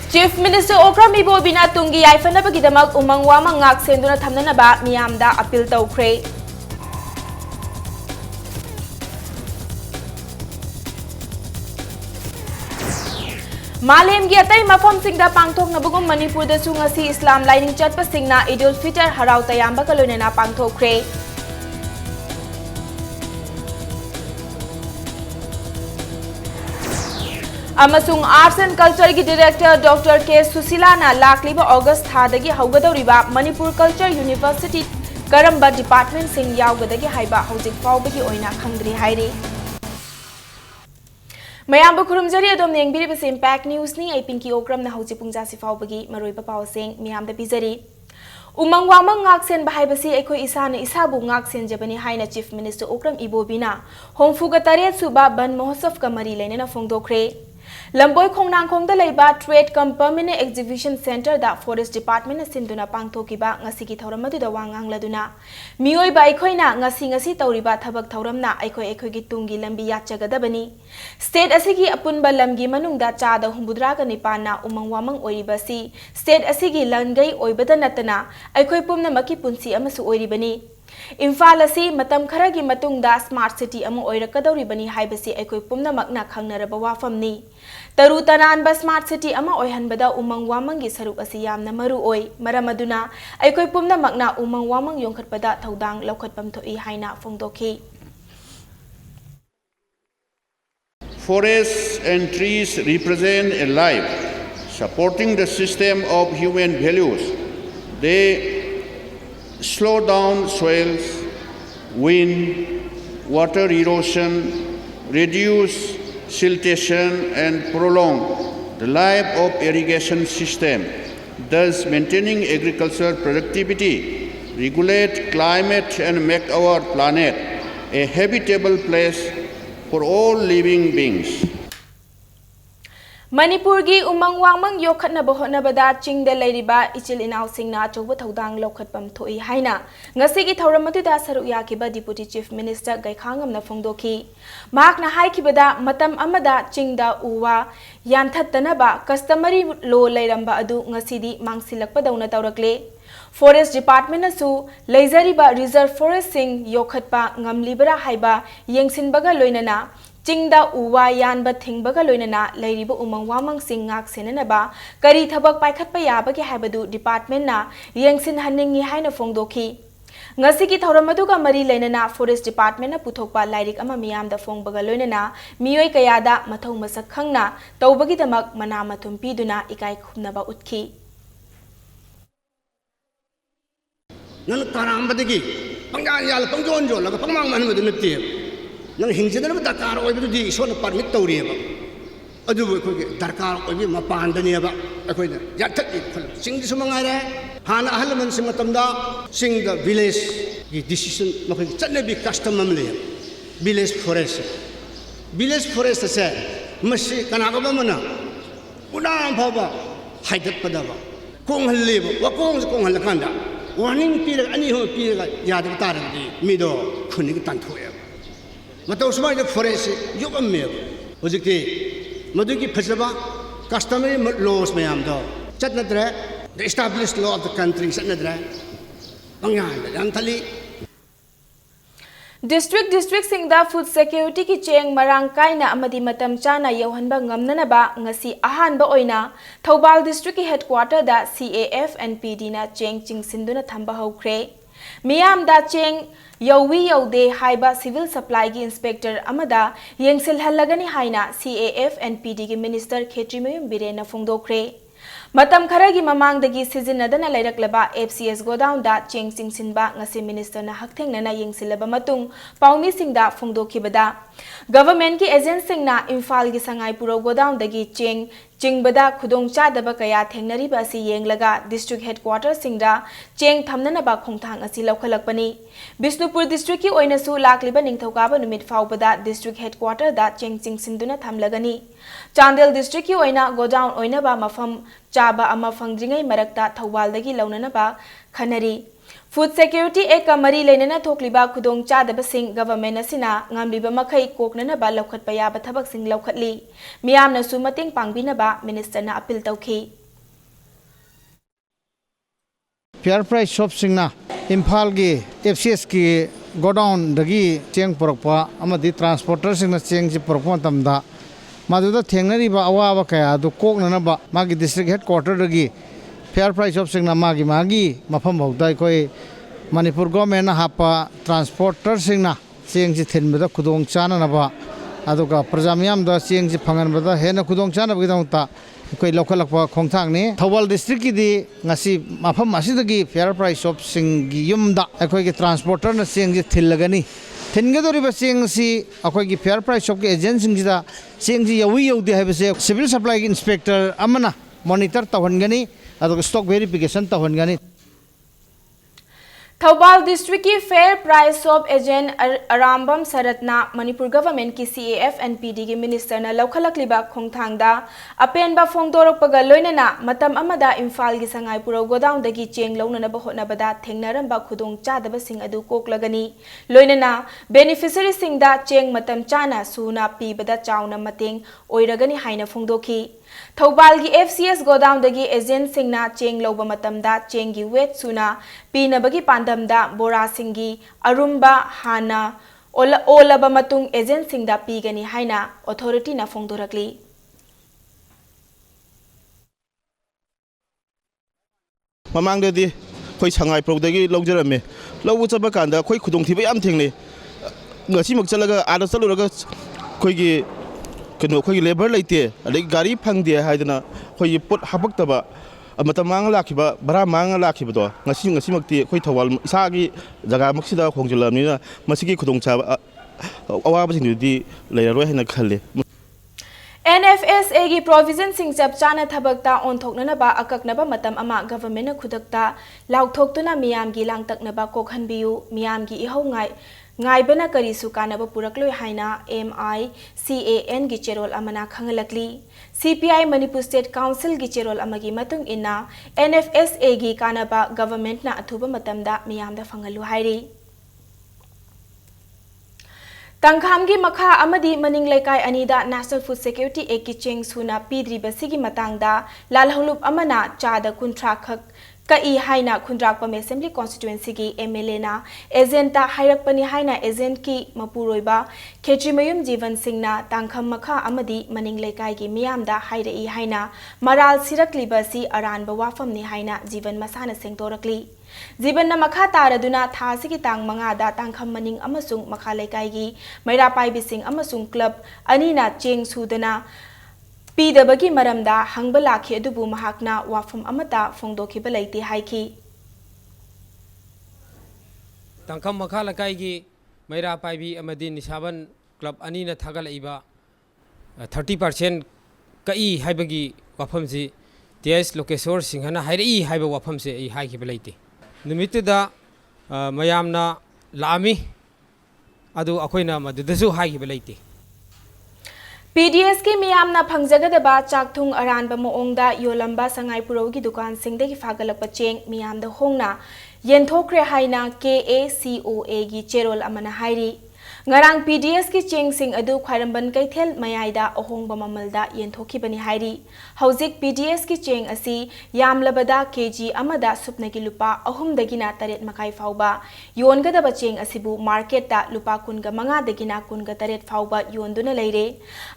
Chief Minister Okram Ibobina Tungi Yaifanabagidamag umang wamang ngak senduna thamnanaba miyamda appeal tawkhre. Malemgi atay mafamsingda pangthoknabugum Manipur da su ngasi Islam laining chatpasingna Idul Fitr haraw tayamba kaloinana pangthokkhre. Amasung Arts and Culture ki Director Dr. K. Susilana lakliba August thadagi haugadawriba Manipur Culture University karamba department sing yawgadagi haiba hojik fawbagi oina khangdri hairi. Mayamba khurumjari adom nengbiribase Impact News ni ai Pinky Okram na hojik pungjasi fawbagi maroiba pawseng miyamda bizari. Umang wamang ngaksen bahaibasi ekhoi isana isabu ngaksen jabani haina Chief Minister Okram Ibobina hongfuga taret suba ban mahotsav ka mari lainena fongdokre. Lamboy Khongnang Khongda leiba Trade Cum Permanent Exhibition Center da Forest Department sinduna pangthokiba ngasigi thauramadu da wangang laduna mioi ba aikhoina ngasi tauriba thabak thauramna aikhoi gi tungi lambi yachagadabani state asigi apunba lamgi manungda chada humbudra ka nipana umang wamang oiribasi state asigi langai oibada natana aikhoi pumna maki punsi amasu oiribani Imphal asi matam kharagi matungda smart city amu oirakadawribani haibasi aikoi pumnamakna khangnaraba wafamni taru tananba smart city ama oihanbada umang wamangi saruk asi yamna maru oi maramaduna aikoi pumnamakna umang wamang yongkhatpada thodang laukhatpam thoi haina fongdokhi. Forests and trees represent a life supporting the system of human values. They slow down soils, wind, water erosion, reduce siltation and prolong the life of irrigation system, thus maintaining agricultural productivity, regulate climate and make our planet a habitable place for all living beings. Manipur gi umang wangmang yokhatna bohonabada chingda leiriba ichil inaw singna choba thodang lokhatpam thoi haina ngasi gi thauramatu da saruk yakiba Deputy Chief Minister Gaikhangam na fongdoki mahakna haikibada matam amada chingda uwa yanthattanaba customary law leiramba adu ngasidi mangsilakpa dauna tawrakle Forest Department asu leizariba reserve forest sing yokhatpa ngamlibara haiba yengsinbaga loinana Chingda uwa yanba thingbaga loinana leiriba umang wamang sing ngak senanaba kari thabak paikhatpa yabagi haibadu department na yengsin hanningi haina fongdokhi ngasigi thauramadu mari leinana Forest Department na puthokpa lairik ama miyamda fongbaga loinana mioi kayada mathau masak khangna tawbagi damak mana mathum piduna ikai khumnaba utkhi nan karambadagi pangyan yal pangjonjo laga pangmang manmadu natti nang hingsidana darkar oibadudi isona permit tawriba adu ko darkar oibi mapandani ba akoina yathati sing sumangare hana ahalman simatamda sing the village the decision makai chanabi custom amle village forest se masi kanaga bamana unam baba haidat padaba kong halliba wa kong halakanda warning pira ani ho pira yadu tarandi mido khuni tanthoya Matau semua ini forest yuk ambil. Ujikti, maduki pasaba customary laws mayam do. Chat nadra the established law of the country chat nadra. Pangyan, yang tali. District singda food security ki cheng marangkai na amadi matam chana yauhanba ngamnanaba ngasi ahanba oina Thoubal district ki headquarter da CAF and PD na cheng chingsinduna thamba hokre. Miyam da cheng Yawi Yaude Haiba Civil Supply gi Inspector Amada Yengsil Halagani Haina CAF and PD gi Minister Khetrimayum Birena Fongdokre Matam Kharagi Mamangdagi Sizinadana Lairaklaba FCS Godown da Cheng Singsinba ngasi Minister na Hakthengna Yengsilaba Matung Paumi Singda Fongdokibada Government ki agent singna Imphal gi Sangai Puro Godown dagi Chingbada Khudong Chadaba Kaya Thengnariba asi yenglaga District Headquarters singda Cheng Thamnanaba Khongthang asi Laukhalakpani Bisnupur District ki oinasu lakliba Ningthokaba numit faubada District Headquarters da Cheng Singduna thamlagani Chandel District ki oina Godown oinaba mafam chaba ama fangdringai marakta Thoubal dagi launanaba khanari Food Security Act mari leinana thokliba khudong chadaba sing government asina ngamliba makhai koknana ba laukhat paya ba thabak sing laukhatli miyamna su mating pangbina ba minister na appeal tawkhi fair price shop सिंगना इम्फाल की FCS की godown दगी चेंग पुरकपा अमदी transporter सिंगना चेंग से पुरकपा तमदा मादुदा थेंगनरीबा अवाबा कया दु कोकननबा मागी डिस्ट्रिक्ट हेडक्वार्टर दगी फेयर प्राइस शॉप सिंगना मागी मफम भौदा कोई मणिपुर गवर्नमेंट हापा ट्रांसपोर्टर सिंगना चेंग से थिनबदा खुदोंग चाननबा अदुगा प्रजा मियामदा चेंग से फंगनबदा हेना खुदोंग चानबगिदंता कोई लौखलकपा खोंथांगनी थौबाल डिस्ट्रिक्ट की दी ngasi मफम असिदगी फेयर प्राइस शॉप सिंगी युमदा अखोई की ट्रांसपोर्टर न चेंग से थिलगनी थिनगदोरिबा चेंग सी अखोई की फेयर प्राइस शॉप के एजेंट सिंगदा चेंग जी यवी यौदे हाइबसे सिविल सप्लाई की इंस्पेक्टर अमना मॉनिटर तहनगनी अदुगा स्टॉक वेरिफिकेशन तहनगनी थौबाल डिस्ट्रिक्ट की fair price shop agent Arambam सरतना मणिपुर गवर्नमेंट की CAF&PD की मिनिस्टर न लौखलकलिबा खोंथांगदा अपेनबा फोंदोरकपगा लोइनना मतम अमदा इम्फाल की संगाईपुर गोडाउन दगी चेंग लौननबा होटनबदा थेंगनरंबा खुदोंग चादबसिंग अदु कोकलगनी लोइनना बेनिफिशियरी सिंगदा चेंग मतम चाना सुना पीबदा चाउना मतेंग ओइरगनी हाइना फोंदोखी थौबाल की FCS गोडाउन दगी एजेंट सिंगना चेंग लौबा मतमदा चेंग की वेट सुना पीनबगी पांडमदा बोरा सिंगी अरुम्बा हाना ओलबा मतुंग एजेंट सिंगदा पीगनी हाइना अथॉरिटी ना फोंदोरकली ममांगददी खोई संगाई प्रोदगी लौजरमे लौबु चबा कांदा खोई खुदोंथिबा याम थेंगले ngasimak chalaga ada chaluraga khoigi keno khoigi labor leite adai gari phangde haidana khoi pot hapakta amata mang lakhiba bara mang lakhiba do ngasimakti khoi thawal isagi jaga maksida khongjulamnina masigi khudongcha awaba singdi leiroi hena khalle NFSA की provision सिंग चप चाना थबकता ओंथोकनबा अककनबा मतम अमा government खुदकता लाउथोक्तुना मियाम की लांगतकनबा कोखनबियु मियाम की इहौंगाई ngaibana karisu kanaba purakloi haina MICAN gi cherol amana khangalakli CPI Manipur State Council gi cherol amagi matung inna NFSA gi kanaba government na athuba matamda miyamda fangalu hairi Tangkham gi makha amadi maning laikai anida National Food Security Act ki cheng suna pidri basigi matangda lalholup amana chada kuntra khak Kai haina khundrak pam assembly constituency ki MLA na agenta hairak pani haina agent ki mapuroiba Khetrimayum Jivan Singh na tangkham makha amadi maning laikai ki miyamda hairai haina maral sirakliba si aranba wafam ni haina Jivan masana sengtorakli Jivan na makha taraduna thasi ki tang manga da tangkham maning amasung makha laikai gi maira pai bising amasung club anina cheng sudana पीदबगी मरमदा हंगबा लाखि अदुबु महाकना वाफम अमता फोंदोखिबा लैते हाइखि तंखम मखा लकाईगी मैरा पाइबी अमदी निसाबन club अनीना थागलइबा 30% कई हाइबगी वाफमसी TS Lokeshwar सिंहना हाइरई हाइबा वाफमसे आई हाइखिबा लैते निमित्तदा मयामना लामी अदु अखोइना मदुदसु हाइखिबा लैते PDS की मियामना फंगजगदबा चाकथुंग अरानबा मोंगदा योलंबा संगाईपुरो की दुकान सिंगदगी फागलकपा चेंग मियामदा होंगना येंथोक्रे हाइना KACOA की चेरोल अमना हाइरी ngarang PDS की चेंग सिंग अदु ख्वाइरंबन कैथेल मयाइदा अहोंगबा ममलदा येंथोखिबनी हाइरी हौजिक PDS की चेंग असी यामलबदा KG अमदा सुपनगी लुपा अहुमदगिना तरेत मकाई फाउबा योनगदबा चेंग असिबु मार्केटता लुपा कुनगा मंगादगिना कुनगा तरेत फाउबा योनदुना लेरे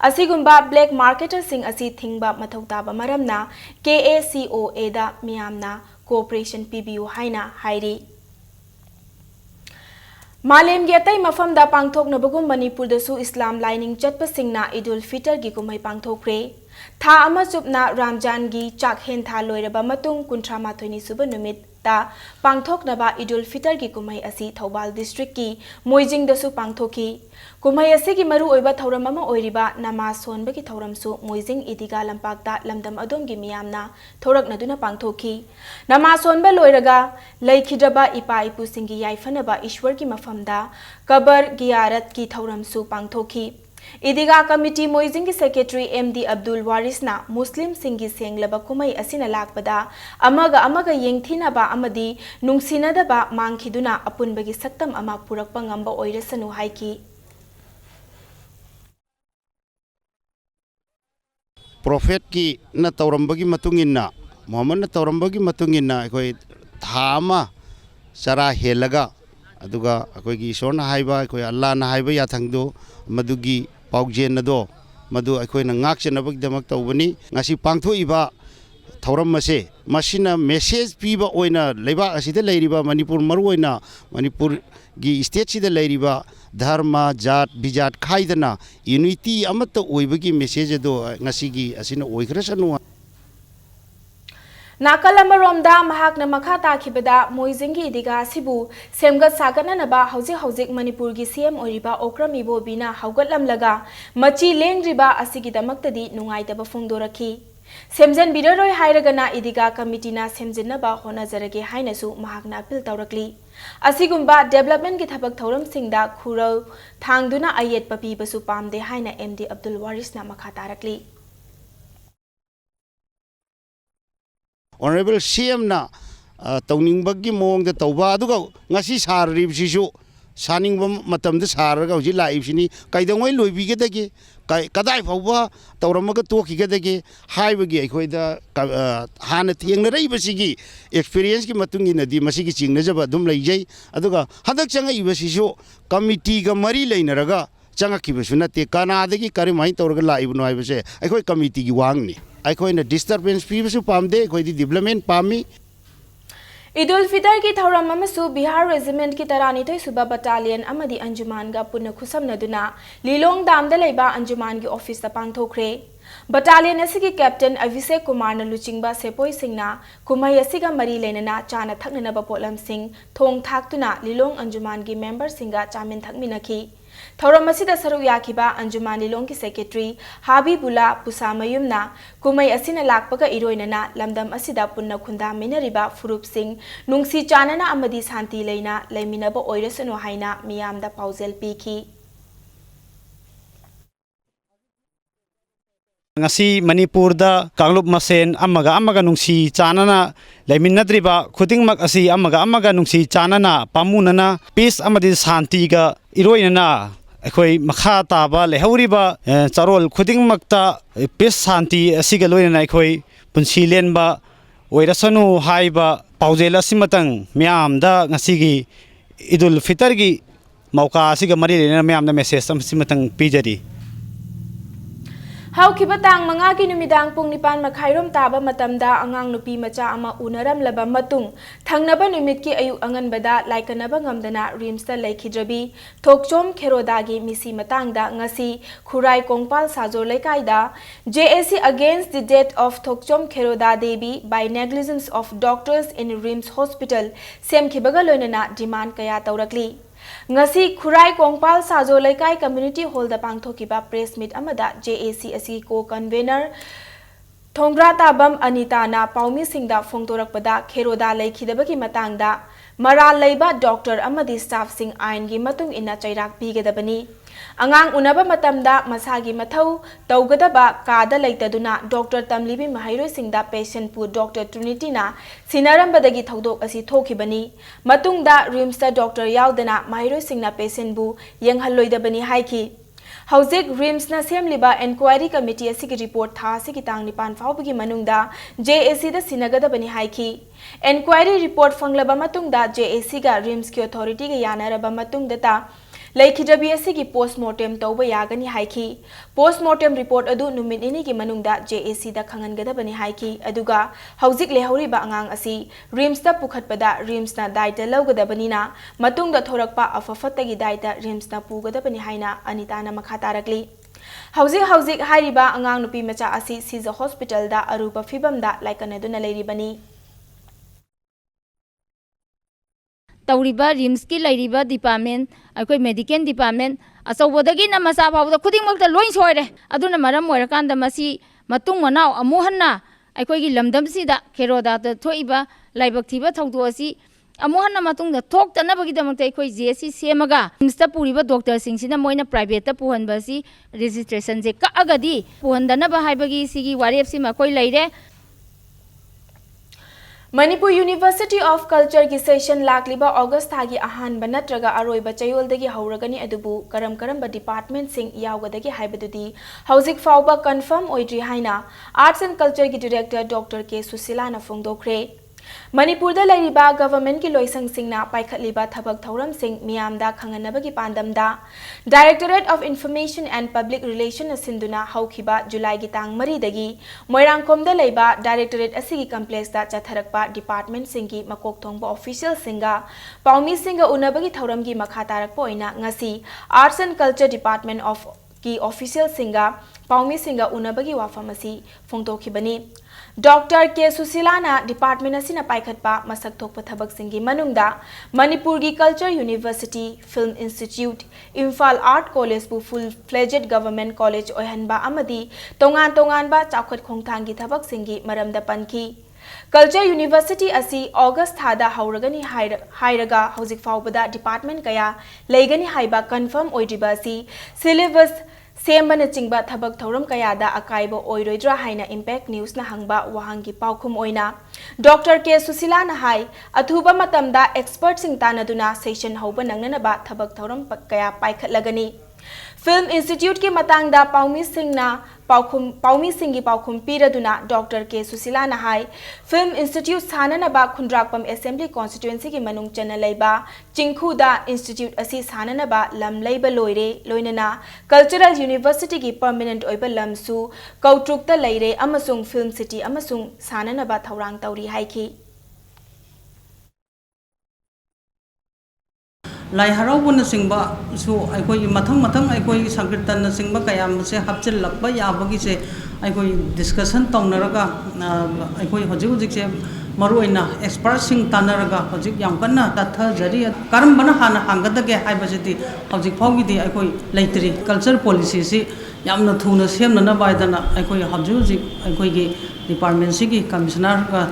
असिगुंबा ब्लैक मार्केटर सिंग असी थिंगबा मथौताबा मरमना KACOA दा मियामना कोऑपरेशन पीबीयू हाइना हाइरी मालेम की अतई मफमदा पांगथोकनबगुम मणिपुरदसु इस्लाम लाइनिंग चटपसिंगना ईदुल फितर की कुमई पांगथोकरे था अमा चुपना रमजान की चाकहेन था लोइरबा मतुंग कुंट्रा माथोइनी सुबह नुमित्ता पांगथोकनबा ईदुल फितर की कुमई असी थौबाल डिस्ट्रिक्ट की मोइजिंगदसु पांगथोकी कुमई असी की मरु ओइबा थौरम अमा ओइरिबा नमाज सोनबगी थौरमसु मोइजिंग इदिगा लंपाकता लमदम अदोमगी मियामना थौरकनदुना पांगथोकी नमाज सोनबा लोइरगा लैखिद्रबा इपा इपुसिंगी याइफनबा ईश्वर की मफमदा कबर गियारत की थौरमसु पांगथोकी इदिगा कमिटी मोइजिंग की सेक्रेटरी MD अब्दुल वारिसना मुस्लिम सिंगी सेंगलबा कुमई असिना लाकपदा अमगा येंगथिनबा अमदी नुंगसिनदबा मांगखिदुना अपुनबगी सक्तम अमा पुरकपा ngamba ओइरसनु हाइकी Prophet की न तौरंबगी मतुंगिन्ना मोहम्मद न तौरंबगी मतुंगिन्ना कोई था अमा चरा हेलगा अदुगा अखोगी ईश्वरना हाइबा अखोई अल्लाहना हाइबा याथंगदो मदुगी पाउजेनदो मदु अखोइना ngakchenabagdamak tawbani ngasi pangthoiba थौरम से मसीना मेसेज पीबा ओइना लेबा असिदे लेरिबा मणिपुर मरु ओइना मणिपुर गी स्टेट सिदे लेरिबा धर्म जात बिजात खाइदना यूनिटी अमत ओइबगी मेसेज दो ngasiगी असिना ओइखरसनु नाकल अमरोमदा महाकना मखा ताखिबदा मोइजिंगी इदिगा सिबु सेमगत सागननबा हौजिक हौजिक मणिपुर गी सीएम ओइरिबा ओक्रमी बोबिना हौगतलमलगा मची लेंग्रिबा असिगिदमक्तदी नुंगाइतबा फोंदोरखी सेमजन बिररोय हाइरगना इदिगा कमिटीना सेमजिनबा होनाजरगे हाइनसु महाकना अपील तौरकली असिगुम्बा डेवलपमेंट की थबक थौरम सिंगदा खुरौ थांगदुना अयेत पपीबसु पामदे हाइना एमडी अब्दुल वारिसना मखा तारकली ऑनरेबल सीएम ना तौनिंगबगी मोंग द तौबा अदुगा ngasi सारिबसिसु सानिंगबा मतमद सारगा हजि लाइबसिनी काइदंगै लोइबिगेदगे कदाइ फाउबा तौरमगा तोखिगेदगे हाइबगी अखोइदा हाना थेंगनरैबसिगी एक्सपीरियंस की मतुंगिनदी मसिगी चिंगनजबा दुम लैजै अदुगा हदक चंगइबसिसु कमिटीगा मरी लैनरगा चंगखिबसु नते कनादगी करिमाइ तौरगा लाइबनो हाइबसे अखोइ कमिटीगी वांगनी अखोइना डिस्टर्बेंस पीबसु पामदे अखोइदी डेवलपमेंट पामी ईद-उल फितर की थौरम अमसु बिहार रेजिमेंट की 93 सुबा बटालियन अमदी अंजुमान गा पुन खुसमनदुना लीलोंग दामदा लेबा अंजुमान की ऑफिस ता पांगथोखरे बटालियन असिगी कैप्टन अभिषेक कुमार न लुचिंगबा सेपोई सिंगना कुमई असिगा मरी लेनना चाना थकननबा पोलम सिंह थोंग थाक्तुना लीलोंग अंजुमान की मेंबर सिंगा चामिन थकमिनखी थौरम असिदा सरुक याखिबा अंजुमान लीलोंग की सेक्रेटरी हाबीबुल्ला पुसामयुमना कुमई असिना लाकपगा इरोइनना लमदम असिदा पुन्ना खुंदा मिनरिबा फुरुप सिंह नुंगसी चानना अमदी शांति लेना लेमिनबा ओइरसनो हाइना मियामदा पाउजेल पीखी ngasi manipur da kangluk masen amaga nungsi chanana leiminadriba khudingmak asi amaga nungsi chanana pamunana peace amadi shanti ga iroinana akhoi makha taba lehoriba charol khudingmakta peace shanti asiga loinana akhoi punsilen ba oirasanu haiba paujela simatang myam da ngasi gi idul fitr gi mauka asiga mari lena myam da message simatang pijari हौखिबा तांग मंगा की नुमिदांग पुंग निपान मखाइरोम ताबा मतमदा अंगांग नुपी मचा अमा उनरम लबा मतुंग थंगनबा नुमित की अयु अंगनबदा लाइकनबा ngमदना रिम्सता लेखिद्रबी थोकचोम खेरोदागी मिसी मतांगदा ngasi Khurai Kongpal Sajo लेकाइदा JAC against the death of Thokchom Kheroda Devi by negligence of doctors in Rims Hospital सेमखिबगा लोइनना डिमांड कया तौरकली ngasi खुराई कोंगपाल साजो लेकाई कम्युनिटी हॉल दा पांगथोकिबा प्रेस मीट अमदा JAC असि को कन्वेनर थोंग्रा ताबम अनिता ना पाउमी सिंगदा फोंगतोरकपदा खेरोदा लेखिदबगी मतांगदा मराल लेबा डॉक्टर अमदी स्टाफ सिंग आइन गी मतुंग इना चैराक पीगदबनी अंगांग उनबा मतमदा मसागी मथौ तौगदबा कादा लेतदुना डॉक्टर तमलिबी महाइरोय सिंगदा पेशेंट पु डॉक्टर ट्रिनिटीना सिनारंबदगी थौदोक असि थोखिबनी मतुंगदा रिम्सता डॉक्टर यावदना महाइरोय सिंगना पेशेंट बु यंगहल्लोइदबनी हाइखी हौजिक रिम्स ना सेमलिबा एनक्वायरी कमिटी असिगी रिपोर्ट था असिगी तांग निपान फाउबगी मनुंगदा JAC दा सिनगदबनी हाइखी एनक्वायरी रिपोर्ट फंगलबा मतुंगदा JAC गा रिम्स की अथॉरिटी गा यानरबा मतुंगदता लेखिद्रबी असिगी पोस्टमार्टम तौबा यागनी हाइखी पोस्टमार्टम रिपोर्ट अदु नुमित इनी की मनुंगदा JAC दा खंगनगदबनी हाइखी अदुगा हौजिक लेहौरिबा अंगांग असि रिम्स दा पुखतपदा रिम्स ना दायित्व लौगदबनीना मतुंगदा थोरकपा अफफतगी दायित्व रिम्स ना पुगदबनी हाइना अनिताना मखा तारकली हौजिक हाइरिबा अंगांग नुपी मचा असि सिज हॉस्पिटल दा अरुबा फिबमदा लाइकनदुना लेरिबनी तौरीबा रिम्स की लैरिबा डिपार्टमेंट अखोई मेडिकल डिपार्टमेंट अचौबदगी न मचा फाउदा खुदिंगमक्ता लोइन सोइरे अदुना मरम ओइरकांदा मसी मतुंग मनाव अमुहन्ना अखोईगी लमदमसिदा खेरोदा थोइबा लाइबक थीबा थौदो असि अमुहन्ना मतुंगदा थोक्तनबगीदमक्ता अखोई JAC सेमगा रिम्सता पुरीबा डॉक्टर सिंगसिना मोइना प्राइवेट पुहनबसी रजिस्ट्रेशन जे कागदी पुहनदनबा हाइबगी सिगी वारेपसि मखोई लैरे मणिपुर यूनिवर्सिटी ऑफ कल्चर की सेशन लाकलिबा अगस्त थागी अहानबा नत्रगा अरोइबा चयोलदगी हौरगनी अदुबु करम डिपार्टमेंट सिंग यावगदगी हाइबदुदी हौजिक फाउबा कंफर्म ओइद्री हाइना आर्ट्स एंड कल्चर की डायरेक्टर डॉक्टर के सुशीला ना फोंगदोखरे Manipurda lairiba government ki loisang singna paikhatliba thabak thauram sing miyamda khanganabagi pandamda Directorate of Information and Public Relations asinduna haukhiba July gi tang 3 dagi Moirangkomda leiba Directorate asigi complex da chatharakpa department singi makok thongba official singa paumi singa unabagi thauram gi makha tarakpa oina ngasi Arts and Culture Department of ki official singa paumi singa unabagi wafamasi phongtokhibani Dr. K. Susilana Department asina paikhatpa masak thokpa thabak singi manungda Manipur gi Culture University, Film Institute, Imphal Art College bu full-fledged government college oihanba amadi tongan ba chawkhat khongthang gi thabak singi maramda panki Culture University asi August thada hauragani hairaga hojik faubada department kaya leigani haiba confirm oidriba asi syllabus Sembana chingba thabak thauram kayada akaibo oiroidra haina Impact News na hangba wahangi paukhum oina Dr. K. Susilana hai athuba matamda expert sing tanaduna session hauba nangnanaba thabak thauram kaya paikhatlagani Film Institute ki matangda paumi singi paukhum piraduna Dr. K. Susilana hai Film Institute sananaba khundrakpam Assembly constituency ki manung chana leiba Chingkhuda Institute asi sananaba lam leiba loinana Cultural University ki permanent oiba lamsu kautrukta leire amasung Film City amasung sananaba thaurang tauri haiki Lai haraubuna singba su aikoi mathang aikoi sankirtan singba kayam se hapchil lakba yabagi se aikoi discussion tawnaraga aikoi hojik se maruina expert sing tanaraga hojik yam kanna tatha jari karam bana hana hangadage haibasiti hojik phaugi di aikoi leitri culture policy si yamna thuna semna na baidana aikoi hojik aikoi gi department si gi commissioner ga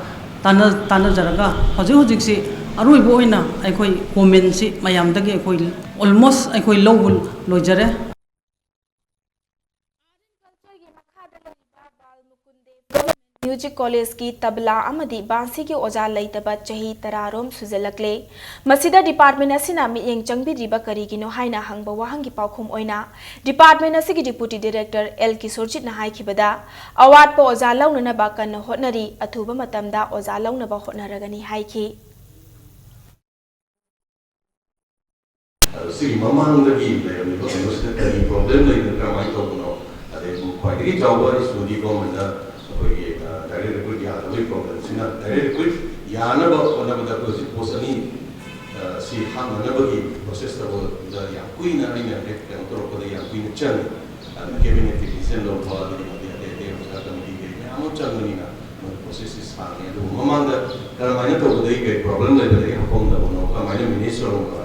tana jaraga hojik si aroi boina aikoi comment si mayam dagi aikoi almost aikoi lowul lojare Music College ki tabla amadi bansi ki oja laitaba chahi tararom sujalakle masida department asina miyeng changbi riba karigino haina hangba wahangi paukhum oina department asigi deputy director L Kisorjit na haikibada award po oja launana ba kan hotnari athuba matamda oja launa ba hotnaragani haiki Sigi mamangdagi layamni ko problem layna kamai tawno ade khwaidagi jawba isudi government da direct recruit ya the problem sina direct recruit ya na ba ona ba ko post ani si hang na ba ki process da ya kuina ina de control ko ya kuina chan cabinet decision lo ba de ka ta mi de ya mo chan ni na process is hang ya do mamanda kala mai to ko de problem le de ha pom da no ka mai minister lo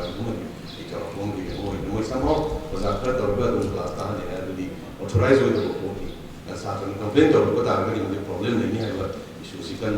somehow was after the urban class the authorized with the body as a complaint of what are the problem they have issues you can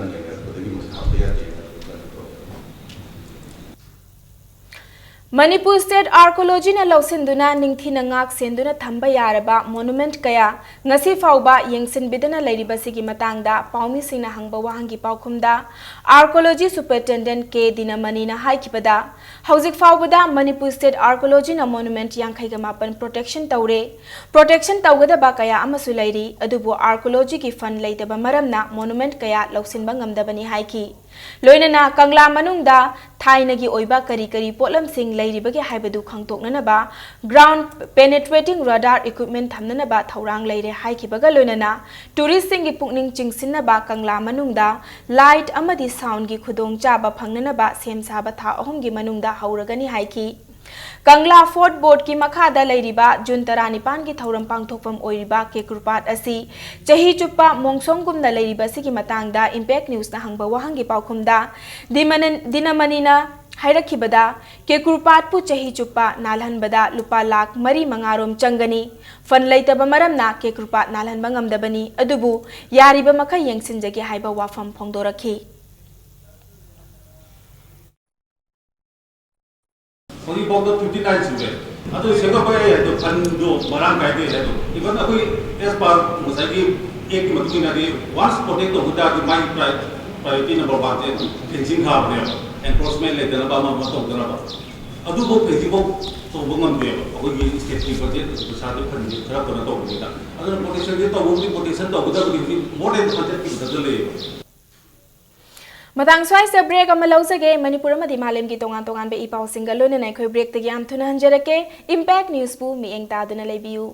Manipur State Archaeology na lausinduna ningthina ngak senduna thamba yaraba monument kaya ngasi fauba yengsin bidana leiribasigi matangda paumi singna hangba wahangi paukhumda Archaeology Superintendent K Dinamani na haikibada hauzik faubada Manipur State Archaeology na monument yankhaiga mapan protection tawgada ba kaya amasu leiri adubu archaeology ki fund leitaba maramna monument kaya lausinba ngamdabani haiki loinana kangla manungda thainagi oiba kari potlam sing leiribagi haibadu khangtoknanaba ground penetrating radar equipment thamnanaba thaurang leire haikibaga loinana tourist sing gi pukning chingsinaba kangla manungda light amadi sound gi khudong chaba phangnanaba semsaba tha ahum gi manungda hauragani haiki Kangla Fort Board ki makhada leiriba June 19 ki thauram pangthokpam oiriba ke krupat asi chahi chuppa mongsonggumna leiriba sigi matangda Impact News na hangba wahangi paukhumda dinamanina hairakhibada ke krupat pu chahi chuppa nalhanbada lupa lakh mari mangarom changani fan leitaba maramna ke krupat nalhanba ngamdabani adubu yariba makha yengsinjage haiba wafam phongdorakhi only about the 59 children. Ado Singapore to Pando Marang Kaide Hedo. Even a as part Musaki 8 Matina, once protect the Huda, my priority number 1, fencing hard there, enforcement like the Alabama Mato Graba. Ado book Facebook to woman there, we state budget to start the Traponato. Other protection, the protection of more than 100 people. Matang swai se break ama lausage Manipur amadi malem gi tongan tongan be ipaw single lone nai khoi break te yam thuna hanjarake Impact News bu mi eng ta duna lebiu.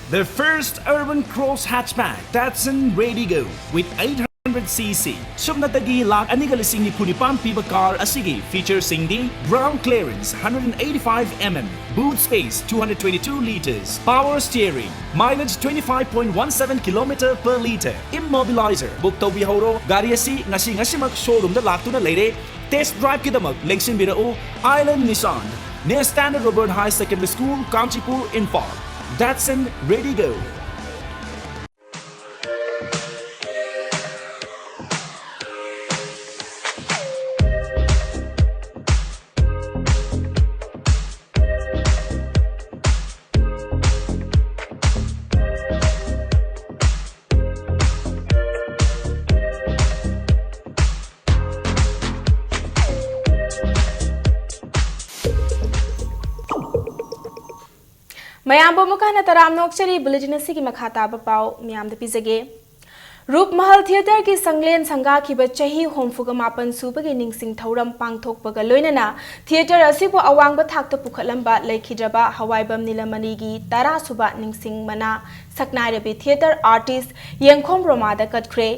The first urban cross hatchback Datsun Ready Go with 800cc. Subnatagi lak anigalasing ni Punipan piba car asigi feature singdi ground clearance 185 mm, boot space 222 liters, power steering, mileage 25.17 km per liter, immobilizer. Book to bihoro gari asi ngasi mak showroom da laktuna leire test drive kidamak lengsin birao Island Nissan near Standard Robert High Secondary School, Kanchipur, Imphal. Datsun Ready Go. Mayam bo mukana taram nokchari bulletin asigi makhata ba pau miyam da pizage Rup Mahal Theatre ki sanglen sanga ki bachahi homfuga mapan suba ki ningsing thauram pangthok baga loinana theatre asibo awang ba thakta pukhalamba laikhidraba hawaibam nilamani gi tara suba ningsing mana saknai rabi theatre artist yengkhom romada katkhre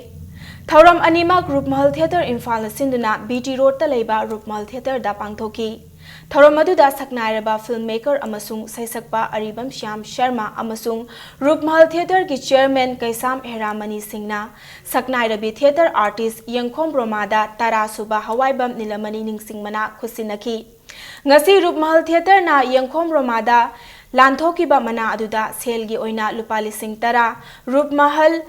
thauram anima Rup Mahal Theatre Imphal sinduna BT Road ta leiba Rup Mahal Theatre da pangthoki Thauram aduda saknairaba filmmaker amasung saisakpa Aribam Shyam Sharma amasung Rup Mahal Theatre ki chairman Kaisam Heramani Singhna saknairabi theatre artist Yengkhom Romada tara suba hawaibam nilamani ningsingmana khusinaki ngasi Rup Mahal Theatre na Yengkhom Romada lanthokiba mana aduda selgi oina lupa lising tara Rup Mahal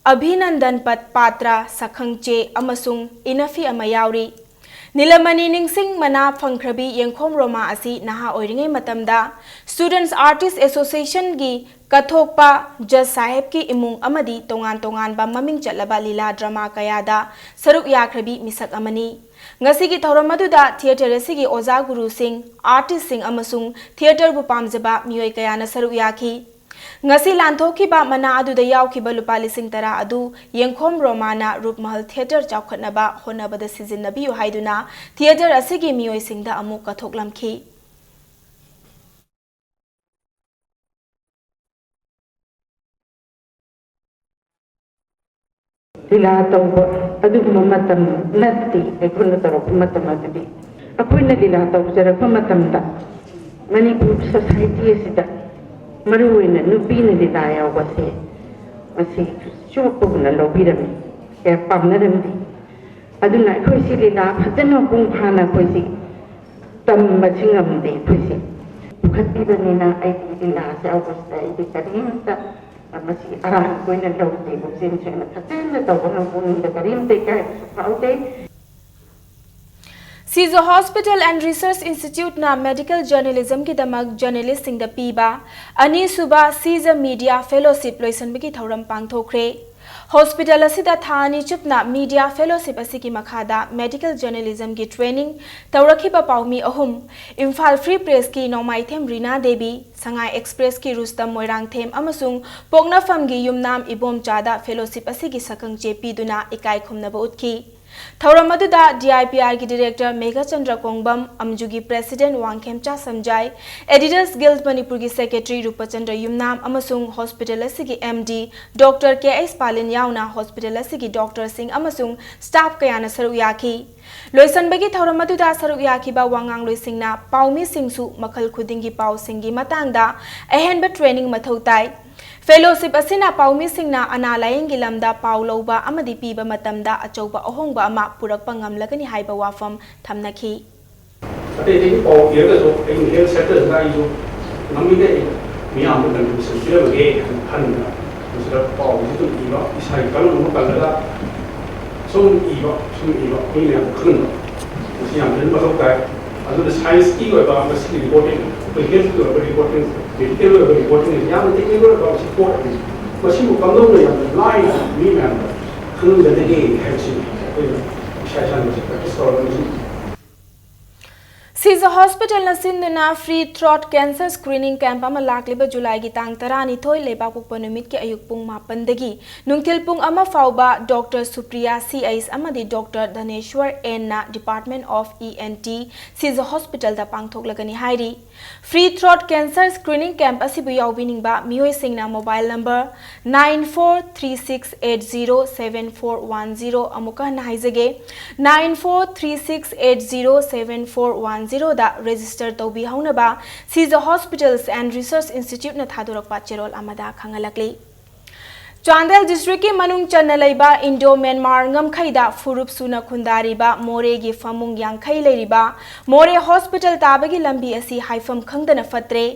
Abhinandan Patra Sakhangche amasung inafi amayauri Nilamani Ningsing Mana Phangkhrabi Yengkhom Roma asi naha oiringai matamda Students Artists Association gi kathokpa Judge Sahib ki imung amadi tongan ba maming chatlaba lila drama kayada saruk yakhrabi misak amani ngasi gi thauram aduda theatre asigi oza guru sing artist sing amasung theatre bu pamjaba mioi kayana saruk yakhi ngasi lanthoki ba mana aduda yauki ba lupali sing tara adu Yengkhom Romana Rup Mahal Theatre chawkhatnaba honabada sizinnabiyu haiduna theatre asigi mioi singda amu kathoklamki Sila tawba aduguma matam natti ekuna tarok matam adudi akoina dila tawjara matam da Manipur society asida Maruina nupina dila wase masi chopuna lobirami ke pamnaramdi aduna khoisi dila phatana kung phana khoisi tam machingamde khoisi khatibanina ai dila sa awasta ai dikarinta masi arang koina lobde buksin chena khatena tawna kuninda karimte kai saude Sizo Hospital and Research Institute na Medical Journalism ki damak journalist sing da piba ani suba Siza Media Fellowship loisan biki thauram pangthokre Hospital asida thani chupna Media Fellowship asiki makhada Medical Journalism ki training tawrakhiba paumi ahum Imphal Free Press ki Nomaithem Rina Devi Sangai Express ki Rustam Moirang Them amasung Pognafam gi Yumnam Ibom Chada Fellowship asiki sakang JP duna ikai khumnaba utki Thauram aduda DIPR ki Director Megha Chandra Kongbam Amjugi President Wangkhemcha Samjai Editors Guild Manipur ki Secretary Rupachandra Yumnam amasung Hospital asigi MD Dr. KS Palin yauna Hospital asigi Dr. Singh amasung staff kayana saruk yakhi Loisan bagi thauram aduda saruk yakhi ba wangang loisingna paumi singsu makhal khudingi pau singi matangda ahenba training mathau tai Fellowship asina paumi singna analaying gilamda pauloba amadi piba matamda achauba ohongba ama purakpa ngamlagani haiba wafam thamnaki ate de pau yega so ai health sector na iso namide miyam ko kan sensure bage hanna usra pau jitu iba isai kalu mo kalala sum iba ni ya khun usiam den ba kai adu the science ki go ba masi reporting to health ko reporting medical reporting is yam technical about support masi ko kamdo no yam line ni man khun da de hai chi shashan ko practice ko Siza Hospital na sinduna free throat cancer screening camp ama lakliba July gi tang 12 leba pukpa numit ki ayuk pung 8 dagi nungthil pung ama fauba Dr. Supriya CIS amadi Dr. Dhaneshwar N na Department of ENT Siza Hospital da pangthok lagani hairi free throat cancer screening camp asibu yaubiningba miyoi singna mobile number 9436807410 amuka na haizage 9436807410 da register tobi haunaba Siza Hospitals and Research Institute na thadorakpa cherol amada khangalakli Chandel district ki manung channa leiba Indo Myanmar ngam khaida furup suna khundariba more gi famung yang khai leiriba more hospital tabagi lambi asi haifam khangdana fatre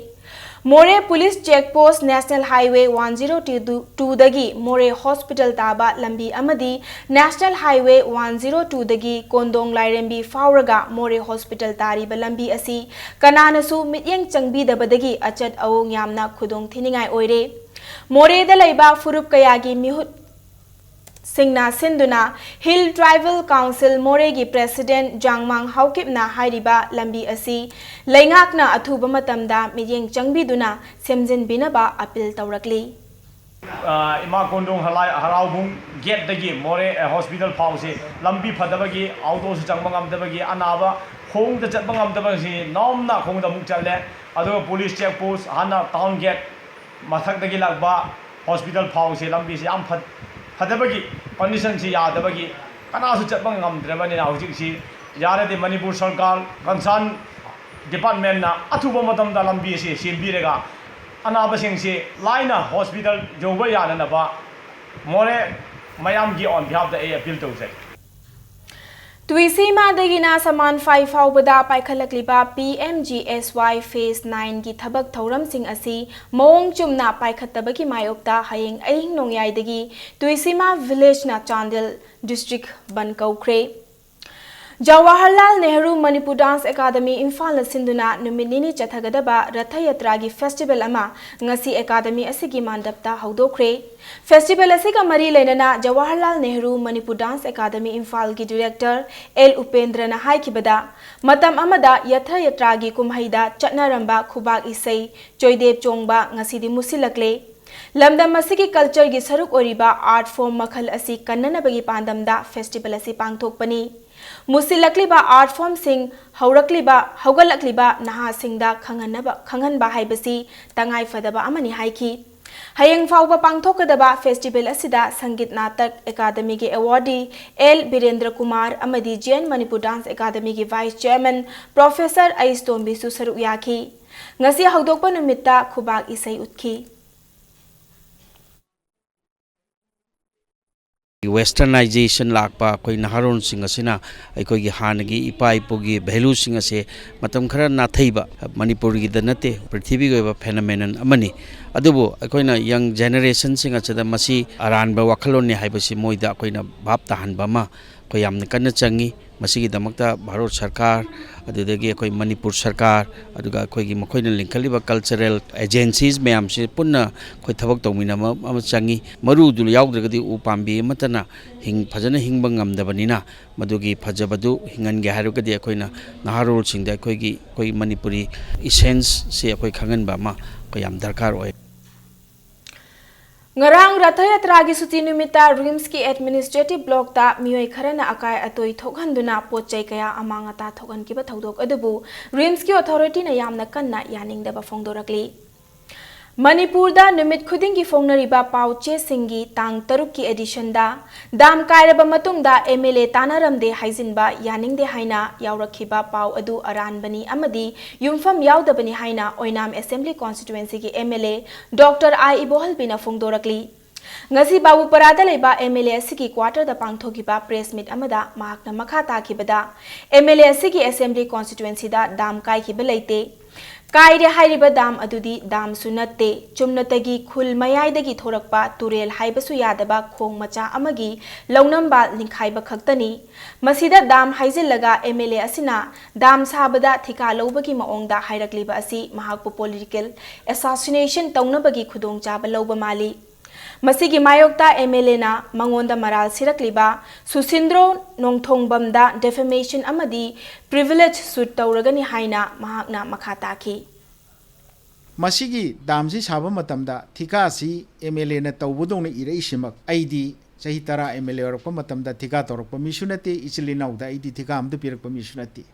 More Police Checkpost National Highway 102 dagi More Hospital taba lambi amadi National Highway 102 dagi Kondong Lairembi Fauraga More Hospital tariba lambi asi kananasu mityeng changbi dabadagi achat awong yamna khudong thiningai oire More da laiba furup kayagi mihut Singna Sinduna Hill Tribal Council Moregi President Jangmang Haukipna Hairiba Lambi Asi Laingakna Athuba Matamda Midyeng Changbiduna Semjin Binaba Appeal Taurakli Ima Kondong Haraubung Get dagi More Hospital Pause Lambi Padabagi Autos Changbangam Dabagi Anava Hong the Chatbangam Dabagi Nomna Hong the Mukchale Ado Police Checkpost Hana Town Gate Mathak dagi Lagba Hospital Pause Lambi Am Hadabagi condition si yadabagi kanasu chatbang ngamdrabani na hojik si yarade Manipur Sarkar concern department na athuba matam da lambi si sembirega anaba sing si laina hospital joba yana na ba more mayam gi on behalf the appeal to say Tuisima dagina saman 5 faubada paikhalakliba PMGSY phase 9 gi thabak thauram sing asi mawong chumna paikhatabagi mayokta hayeng aing nongyai dagi Tuisima village na Chandel district Bankaukre Jawaharlal Nehru Manipur Dance Academy Imphal na sinduna numinini chathagadaba Ratha Yatra gi festival ama ngasi academy asigi mandapta haudokre Festival asiga mari lenana Jawaharlal Nehru Manipur Dance Academy Imphal gi director L Upendra na haikibada matam amada Yatha Yatra gi kumhaida chatnaramba khubak isai Choidep chongba ngasidi musilakle Lamdam asigi culture gi saruk oriba art form makhal asi kannanabagi pandamda festival asi pangthokpani Musilakliba art form sing haugalakliba naha singda khanganba haibasi tangai fadaba amani haiki Hayeng fauba pangthokadaba festival asida Sangit Natak Academy gi awardee L Birendra Kumar amadi Jain Manipur Dance Academy gi vice chairman Professor Aistom Bisu saruk yaki ngasi haudokpa numitta khubak isai utkhi Westernization lakpa koi naharon sing asina aikoi gi hanagi ipai pogi value sing ase matam khara na thaiba Manipur gi danate prithvi gi ba phenomenon amani adubo akoina young generation sing achada masi aranba wakhalon ne haibasi moida akoina bhap tahanba ma ko yamna kanna changi masigi damakta Bharat Sarkar adudagi akoi Manipur Sarkar aduga akoi gi makoina linkaliba cultural agencies mayam se punna koi thabak tawmina ma changi maru dul yaudragadi upambi matana fajana hingba ngamdabanina madugi phajabadu hingan ge harugadi akoina naharol singda akoi gi koi Manipuri essence se akoi khanganba ma ko yam darkar oi Ngarang Ratha Yatra gi suti numita Rims ki administrative block ta miyoi kharana akai atoi thokhanduna pochai kaya amanga ta thogan ki ba thodok adubu Rims ki authority na yamna kanna yaning da ba phongdorakli Manipur da numit khuding gi phongnariba pauche singi tang taruk ki edition da dam kairaba matung da MLA tanaramde haijinba yaning de haina yaurakhiba pau adu aranbani amadi yumfam yaudabani haina Oinam Assembly Constituency ki MLA Dr. I Ibohalbina phongdorakli ngasi babu parada leba MLA asigi quarter da pangthogiba press meet amada mahakna makha takibada MLA asigi Assembly Constituency da dam kai ki belaite Kaire hairiba dam adudi dam sunate chumnatagi khul mayai thorakpa turel haibasu yadaba khong macha amagi launamba linkhaiba khaktani masida dam haijillaga MLA asina dam sabada thika lobagi maongda hairakliba asi mahakpu political assassination taunabagi khudong chaba loba mali Masigi mayokta MLA na mangonda maral sirakliba Susindro Nongthongbamda defamation amadi privilege suit tauragani haina mahakna makhataki. Masigi damsi saba matamda thika si MLA na tawbudong na iraisimag ID sahi tara MLA orakpa matamda thika torakpa misunate ichilinawda ID thika amdu pirakpa misunate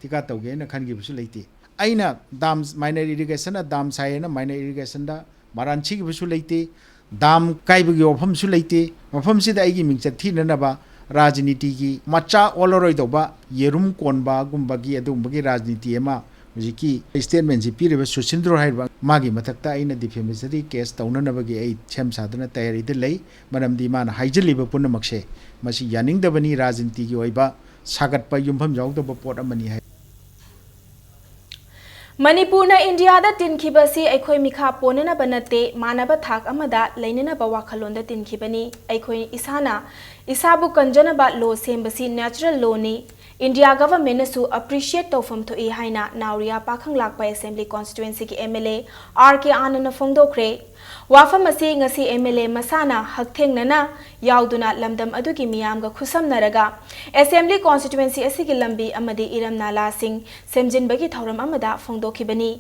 thika tawge na khangi busu leite aina dam minor irrigation dam sayena minor irrigation da maranchi busu leite dam kaibagi ofam su leite mafam sida aigi mingchat thinanaba rajniti gi macha oloroi doba yerum konba gumbagi adumbagi rajniti ema Mujiki statement ji piriba Susindro haiba magi matakta aina defamatory case taunanabagi ai chem sadana tayari de lei maramdi mana haijaliba punamakse masi yaningdabani rajniti gi oiba sagatpa yumpham jawdaba pot amani hai Manipur na India da tinkibasi aikoi mikha ponena banate manaba thak amada leinena ba wakhalonda tinkibani aikoi isana isabu kanjana ba law sembasi natural law ni India government nasu appreciate tofam to e haina nauria pakhang lakpa assembly constituency ki MLA RK Anand phongdokre wafam asi ngasi MLA masana haktheng yauduna lamdam adugi miyamga khusamnaraga assembly constituency asigi lambi amadi iram nala sing semjin bagi thauram amada phongdokhibani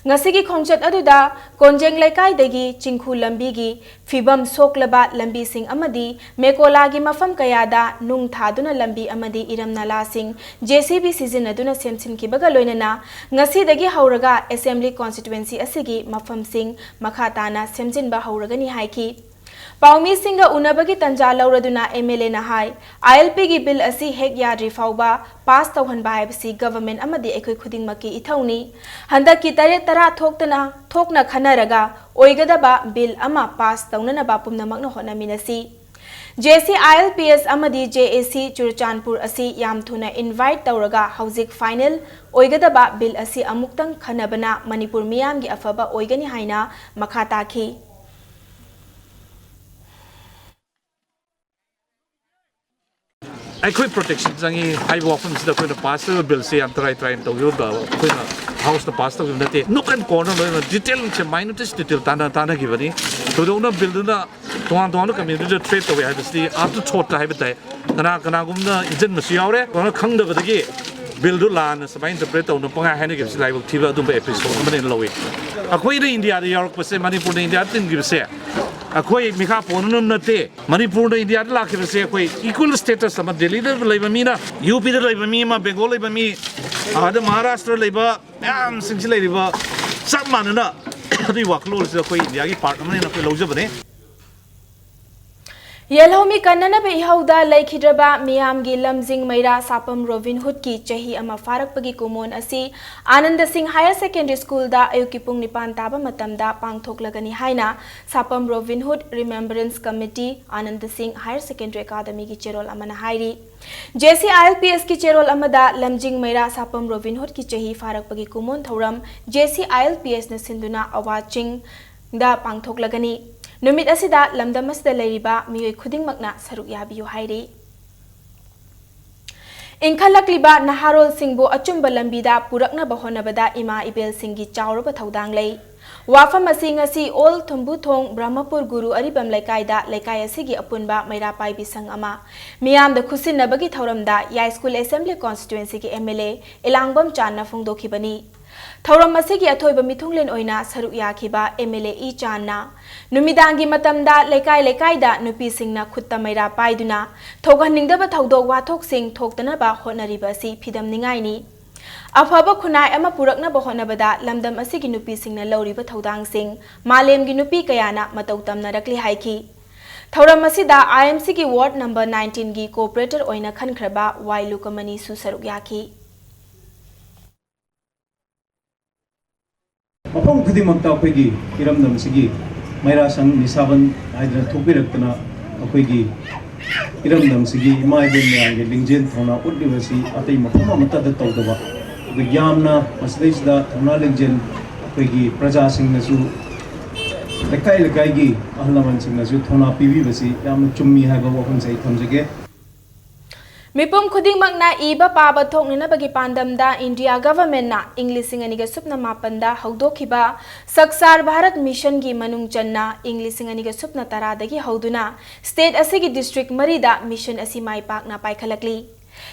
ngasi gi khongchat aduda konjeng laikai degi chingkhu lambi gi fibam soklaba lambi sing amadi mekola gi mafam kayada nung thaduna lambi amadi iram nala sing JCB season aduna semsin ki baga loinana ngasi dagi hauraga assembly constituency asigi mafam sing makhatana semjin ba hauragani haiki Paumi Singa Unabagi Tanja Lauraduna MLA na hai ILP gi bill asi hek yadri fauba pass tawhan ba habsi government amadi ekoi khuding maki ithawni handa ki tare tara thokna khanaraga oigadaba bill ama pass tawnana ba pumna makna hona minasi JC ILPS amadi JAC Churchanpur asi yam thuna invite tawraga hauzik final oigadaba bill asi amuktang khanabana Manipur miyam gi afaba oigani haina makhata ki Equip protection zangi high wafam sida ko na pass bill se am try to yo da ko na house the pass to nate nook and corner no detail che minor detail tana gi bani to do na bill na to community trade to we have the after thought ta have tai kana gum na ijen mas yaure ko na khang da badagi bill du lan sa bain interpret to no panga ha ne gi lai thi ba dum episode amane lowi akoi ri india da york pase manipur da india tin gi se akoi mikha ponunum nate Manipur da India da lakhi se akoi equal status sama Delhi da laiba mi na UP da laiba mi ma Bengal laiba mi ada Maharashtra laiba yam singsi laiba sab manana adi waklo se akoi India gi part amane na akoi lojabane Yelhomi kannana be ihauda laikhidraba miyamgi lamjing maira sapam Robin Hood ki chahi ama farakpagi kumon asi Anand Singh Higher Secondary School da ayuki pung nipan taba matamda pangthoklagani haina sapam Robin Hood Remembrance Committee Anand Singh Higher Secondary Academy ki cherol amana hairi JC ILPS ki cherol amada lamjing maira sapam Robin Hood ki chahi farakpagi kumon thoram JC ILPS na sinduna awaching da pangthoklagani Numit asida lamdam asida leiriba miyoi khuding makna saruk yabiyu hairi Inkhalakliba naharol singbo achumba lambida purakna bahonabada ima ibel singi chawraba thaudang lei wafam asi ngasi ol thumbu thong Brahmapur Guru aribam laikai asigi apunba maira pai bisang ama miyam da khusinabagi thauramda ya school assembly constituency ki MLA Elangbam Channa phongdokhibani Thauram asigi athoiba mithunglen oina saruk yakhiba MLA E Channa Numidangi matamda lekai da nupi singna khutta maira paiduna thoganingdaba thaudok wathok sing thoktana ba honariba si phidam ningai ni afaba khunai ama purakna ba honabada lamdam asigi nupi singna lawriba thaudang sing malem gi nupi kayana matau tamna rakli haiki thauram asida IMC gi ward number 19 gi cooperator oina khankraba wailu kamani su saruk yakhi Mapam khudimagta akhoi iramdam sigi maira sang nisaban aidra thupirakna akhoi gi iramdam sigi mai ben yang ge lingjen thona udibasi atai mapam amata da tawdaba yamna masdaisda thona lingjen akhoi gi praja sing nasu lekai gi ahlaman sing nasu thona pibi basi yam chummi haiba wafam sai thamjage Mipum khudingmakna iba paba thokninabagi pandamda India government na English aniga supna mapanda haudokiba Saksar Bharat Mission gi manung channa English aniga supna taradagi hauduna state asigi district marida mission asi mai pakna paikhalakli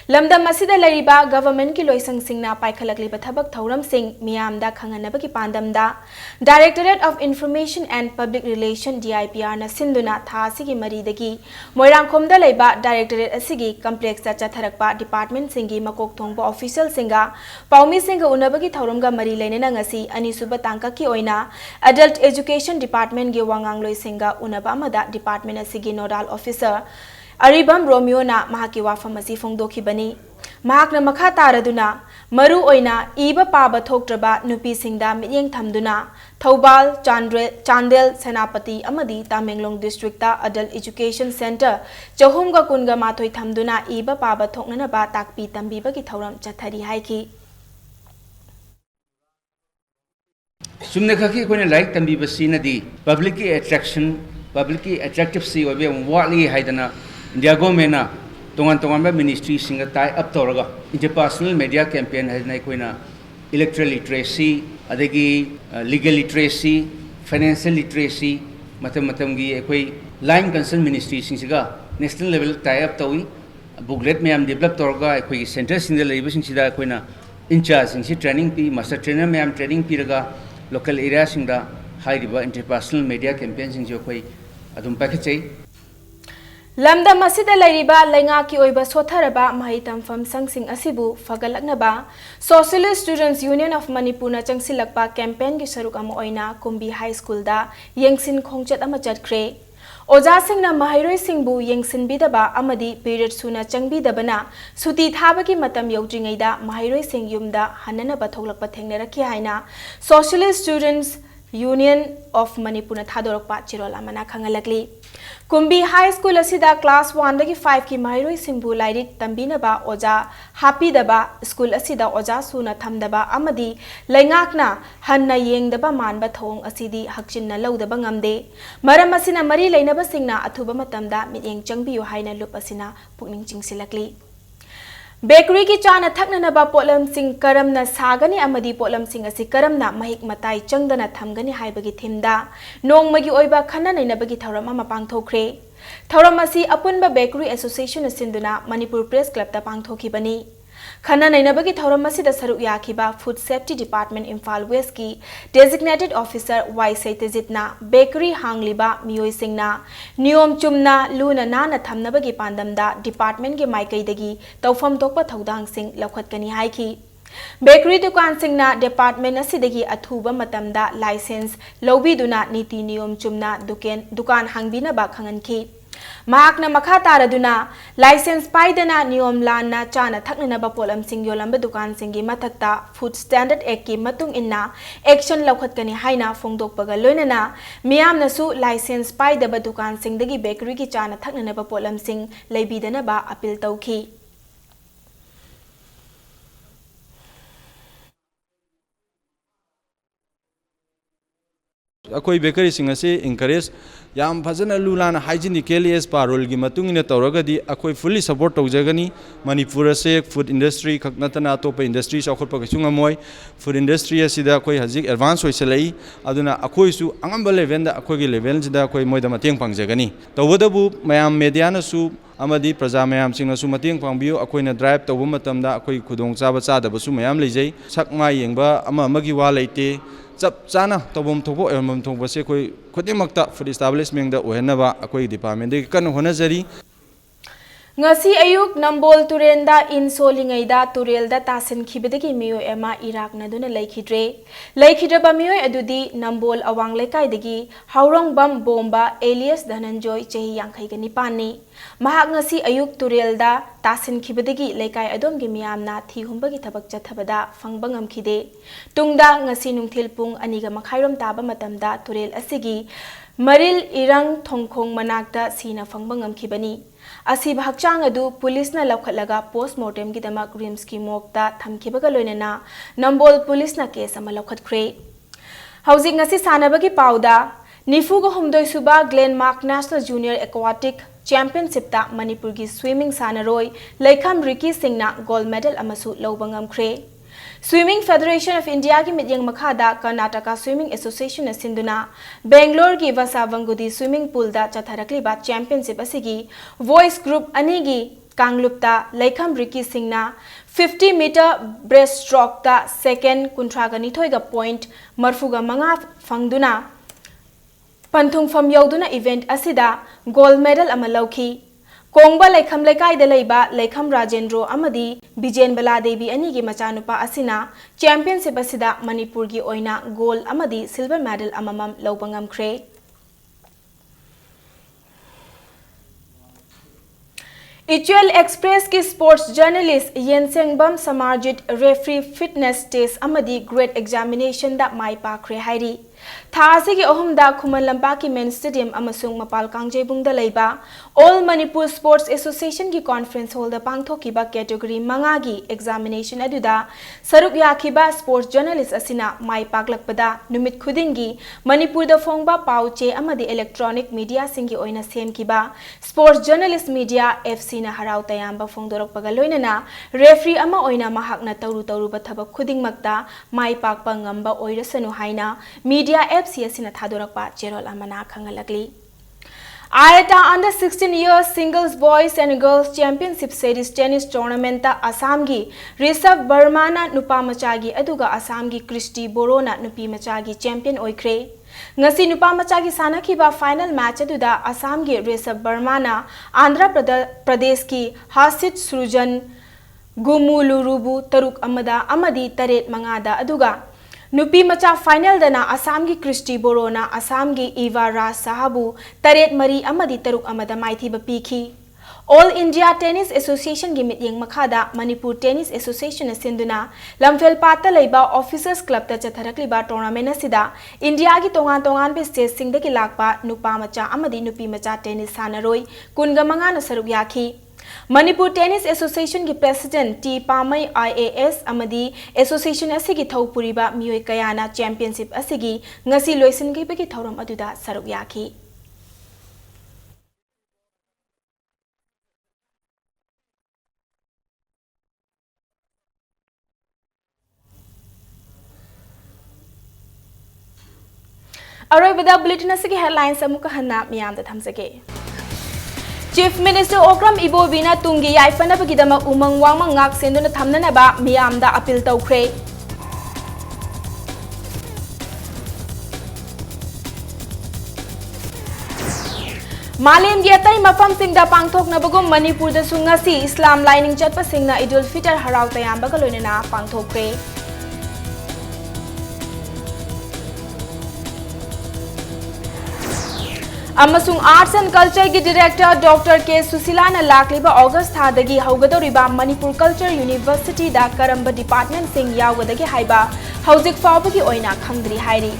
Lamdam asida lariba government ki loisang singna paikhalakli bathabak thauram sing miyamda khanganabagi pandamda Directorate of Information and Public Relation DIPR na sinduna tha asigi maridagi Moirangkhomda laiba Directorate asigi complex ta chatharakpa department singi makok thongba official singa paumi singa unabagi thauramga mari leinena ngasi anisuba tangka ki oina Adult Education Department gi wangangloi singa unaba amada department asigi nodal officer Aribam Romeo na mahaki wafam asi fongdoki bani mahakna makha taraduna maru oina iba paba thoktraba nupi singda mityeng thamduna Thoubal Chandel Senapati amadi Tamenglong district ta Adult Education Center Chahumga kunga mathoi thamduna iba paba thoknana ba takpi tambiba ki thauram chathari haiki Sumne khaki koine like tambiba sinadi public attraction public attractive si obe wali haidana India government na tongan ba ministry singa tie up toraga interpersonal media campaign has na koina electoral literacy adagi legal literacy financial literacy matam gi ekoi line concern ministry singa national level tie up tawi booklet mayam develop toraga ekoi center singa leiba singida koina in charge sing training pi master trainer mayam training pi raga local area singa high river interpersonal media campaign sing jo koi adum package Lamda masida lairiba lainga ki oiba sotharaba mahitam fam sangsing asibu fagalaknaba Socialist Students Union of Manipur na changsilakpa campaign gi saruk ama oina Kumbi High School da yengsin khongchat ama chatkre Oja sing na mahairoi singbu yengsin bidaba amadi period suna changbi dabana suti thabagi matam yaujringai da mahairoi sing yumda hanana bathoklakpa thengnarakhi haina Socialist Students Union of Manipur na thadorokpa chirol amana khangalakli Kumbi High School asida class 1 dagi 5 ki mairoi singbu lairik tambinaba oja happy daba school asida oja suna thamdaba amadi laingakna hanna yengdaba manba thong asidi hakchinna lawdaba ngamde maram asina mari leinaba singna athuba matamda mityeng changbiyo haina lup asina pukning chingsilakli Bakery ki chana thaknanaba potlam sing karamna sagani amadi potlam sing asi karamna mahik matai changdana thamgani haibagi thimda nongmagi oiba khana nainabagi thauram ama pangthokre thauram asi apunba bakery association asinduna Manipur Press Club ta pangthokibani khana nainabagi thauram asida saruk yakiba Food Safety Department Imphal West ki designated officer Y Saitejitna bakery hangliba miyoi singna niyom chumna luna nana thamnabagi pandamda department ge maikaidagi tawfam tokpa thodang sing laukhatkani haiki bakery dukan singna department asidagi athuba matamda license lobiduna niti niyom chumna dukan hangbina ba khanganki Mahakna makha taraduna license paidana niyom lanna chana thaknanaba polam sing yolamba dukan singi mathakta Food Standard Act ki matung inna action laukhatkani haina fongdokpaga loinana miyamna su license paidaba dukan singdagi bakery ki chana thaknanaba polam sing leibidana ba appeal tawki Akoi bakery sing ase encourage yam phajana lulana hygienically as parol gi matungina tawragadi akoi fully support tawjagani Manipur ase food industry khaknatana topa industry chakhotpa kichunga moi food industry asida akoi hajik advance hoiselai aduna akoi su angamba level da akoi gi level jida akoi moida mateng pangjagani tawadabu mayam media na su amadi praja mayam singna su mateng pangbiyo akoi na drive tawba matamda akoi khudong chaba chada basu mayam leijai sakma yengba ama amagi wa leite Chap chana tobom thobo emam thong base koi khodimakta food establishment da ohenaba akoi department de kan honajari Ngasi ayuk Nambol Turenda in Solingaida Turelda Tasin Kibidagi Mio Emma Iraq Naduna Laikhidraba Mio Adudi Nambol Awang Lekaidagi Haurong Bam Bomba alias Dananjoy Chehi Yankaigani Pani Mahak ngasi ayuk Turelda Tasin Kibidagi Lekai Adom Gimiamna Thi Humbagi Tabak Chathabada Fangbangam Kide Tungda ngasi Nungtilpung Aniga Makhairam Taba Matamda Turel Asigi Maril Irang Thongkhong Manakta Sina Fangbangam Kibani Asi bhakchang adu police na laukhatlaga postmortem gi damak rims ki mokta thamkibaga loinana Nambol police na case ama laukhatkre Housing ngasi sanabagi pauda Nifuga humdoi suba Glenmark National Junior Aquatic ꯆꯦꯝꯄꯤꯌꯟꯁꯤꯞꯇ ꯃꯅꯤꯄꯨꯔꯒꯤ swimming ꯁꯥꯟꯅꯔꯣꯏ ꯂꯩꯈꯝ ꯔꯤꯀꯤ ꯁꯤꯡꯅ gold medal ꯑꯃꯁꯨ ꯂꯧꯕ ꯉꯝꯈ꯭ꯔꯦ Swimming Federation of India ki mityang makhada Karnataka Swimming Association na sinduna Bangalore ki Vasavangudi swimming pool da chatharakli ba championship asigi voice group anigi Kanglupta Laikham Ricky Singna 50 meter breaststroke da second kuntraga nithoiga point marfuga manga fangduna Panthung fam yauduna event asida gold medal ama lauki Kongba Laikham Laikai da Laiba Laikham Rajendro Amadi Bijen Bala Devi Anigi Machanupa Asina Championship Asida Manipur gi oina gold Amadi silver medal amamam laubangam kre Itual Express ki sports journalist Yensengbam Samarjit referee fitness test Amadi grade examination da mai pa kre hairi Thasi ki ohumda Khuman Lampa ki main stadium amasung Mapal Kangjebung da Laiba All Manipur Sports Association ki conference hall da pangthoki ba category mangagi examination aduda saruk yakhiba sports journalist asina mai paklakpada numit khudingi Manipur da phongba pauche amadi electronic media singi oina semkiba sports journalist media FC na harau tayamba phongdorok pagaloinana referee ama oina mahakna tauru ba thabak khudingmakta mai pakpa ngamba oirasanu haina media FC asina thadorakpa cherol amana khangalakli IATA under 16 years singles boys and girls championship series tennis tournament ta Assam gi Rishabh Verma na nupa machagi aduga Assam gi Christy Boro na nupi machagi champion oikre ngasi nupa machagi sanaki ba final match aduda Assam gi Rishabh Verma na Andhra Pradesh ki Hasit Srujan Gumulurubu taruk amada amadi taret mangada aduga Nupi macha final dana Assam gi Christy Borona Assam gi Eva Raj Sahabu taret mari amadi taruk amada maithi ba pikhi All India Tennis Association gi mityang makhada Manipur Tennis Association na sinduna Lamphel Patta leiba Officers Club ta chatharakli ba tournament asida India gi tongan be state sing da ki lakpa nupa macha amadi nupi macha tennis sanaroi kunga manga na saruk yakhi Manipur Tennis Association ki President T Pamai IAS amadi Association asigi thaupuriba miyoi kayana championship asigi ngasi loisin gi bagi thauram aduda saruk yakhi Aroibada bulletin asigi headlines amuka hanna miyam da thamsake Chief Minister Okram Ibobina tungi yaifanabagidama umang wangmang ngak senduna thamnanaba miyamda appeal tawkhre Malem gi atai mafam singda pangthoknabagum Manipur da sungasi Islam lining chatpa singna Idul Fitr harau tayamba galoinana pangthokre Amasung Arts and Culture ki Director Dr. K. Susila na lakliba August thadagi haugadoriba Manipur Culture University da karamba department sing yawgadagi haiba hauzik fawbagi oina khangdri hairi